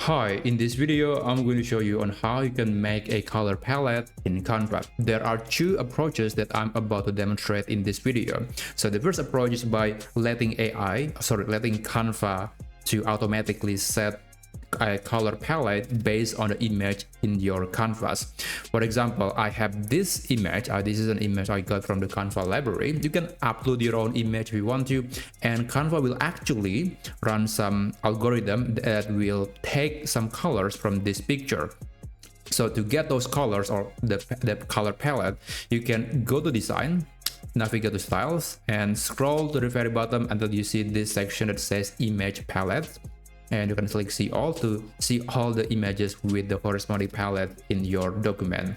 Hi, in this video, I'm going to show you on how you can make a color palette in Canva. There are two approaches that I'm about to demonstrate in this video. So the first approach is by letting Canva to automatically set a color palette based on the image in your canvas. For example, I have this image. This is an image I got from the Canva library. You can upload your own image if you want to, and Canva will actually run some algorithm that will take some colors from this picture. So to get those colors or the color palette, you can go to design, navigate to styles, and scroll to the very bottom until you see this section that says image palette. And you can click see all to see all the images with the corresponding palette in your document.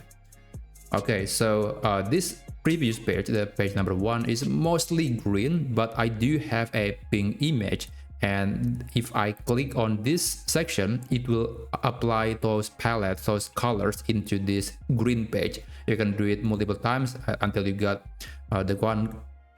Okay, so this previous page, the page number 1, is mostly green, but I do have a pink image, and if I click on this section, it will apply those palettes, those colors into this green page. You can do it multiple times until you got the one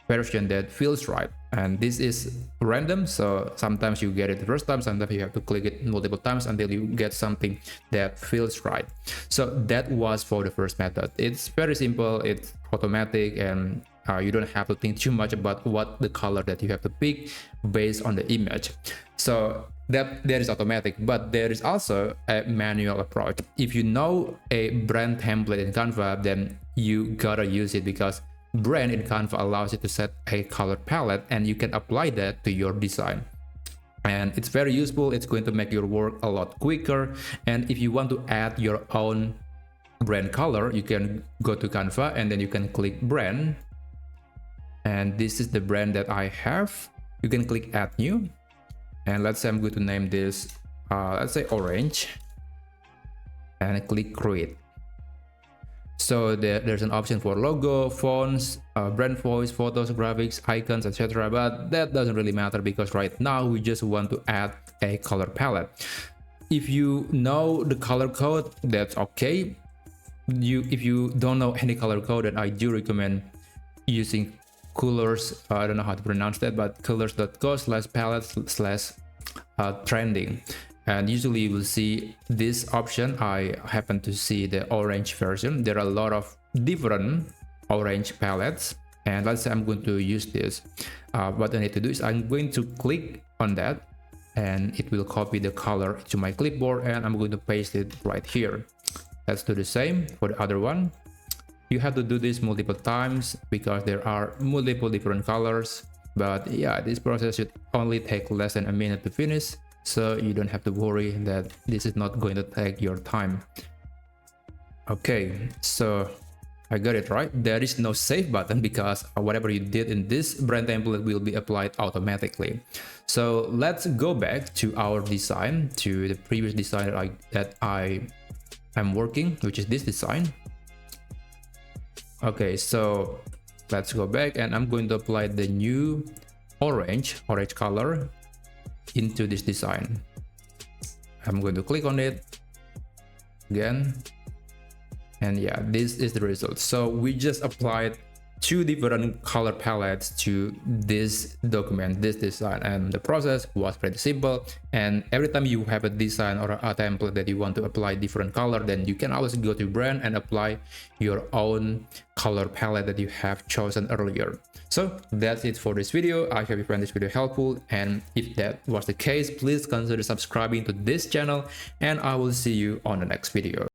version that feels right. And this is random, so sometimes you get it the first time, sometimes you have to click it multiple times until you get something that feels right. So that was for the first method. It's very simple, it's automatic, and you don't have to think too much about what the color that you have to pick based on the image. So that is automatic, but there is also a manual approach. If you know a brand template in Canva, then you gotta use it, because brand in Canva allows you to set a color palette and you can apply that to your design. And it's very useful. It's going to make your work a lot quicker. And if you want to add your own brand color, you can go to Canva and then you can click brand. And this is the brand that I have. You can click add new. And let's say I'm going to name this, let's say orange, and click create. So there's an option for logo, fonts, brand voice, photos, graphics, icons, etc. But that doesn't really matter, because right now we just want to add a color palette. If you know the color code, that's okay. If you don't know any color code, then I do recommend using colors. I don't know how to pronounce that, but colors.co/palette/trending. And usually you will see this option. I happen to see the orange version. There are a lot of different orange palettes, and let's say I'm going to use this. What I need to do is I'm going to click on that, and it will copy the color to my clipboard, and I'm going to paste it right here. Let's do the same for the other one. You have to do this multiple times because there are multiple different colors, but yeah, this process should only take less than a minute to finish. So you don't have to worry that this is not going to take your time. Okay, so I got it right. There is no save button because whatever you did in this brand template will be applied automatically. So let's go back to our design, to the previous design that I am working, which is this design. Okay, so let's go back, and I'm going to apply the new orange color into this design. I'm going to click on it again, and yeah, this is the result. So we just applied two different color palettes to this document, this design, and the process was pretty simple. And every time you have a design or a template that you want to apply different color, then you can always go to brand and apply your own color palette that you have chosen earlier. So that's it for this video. I hope you find this video helpful, and if that was the case, please consider subscribing to this channel, and I will see you on the next video.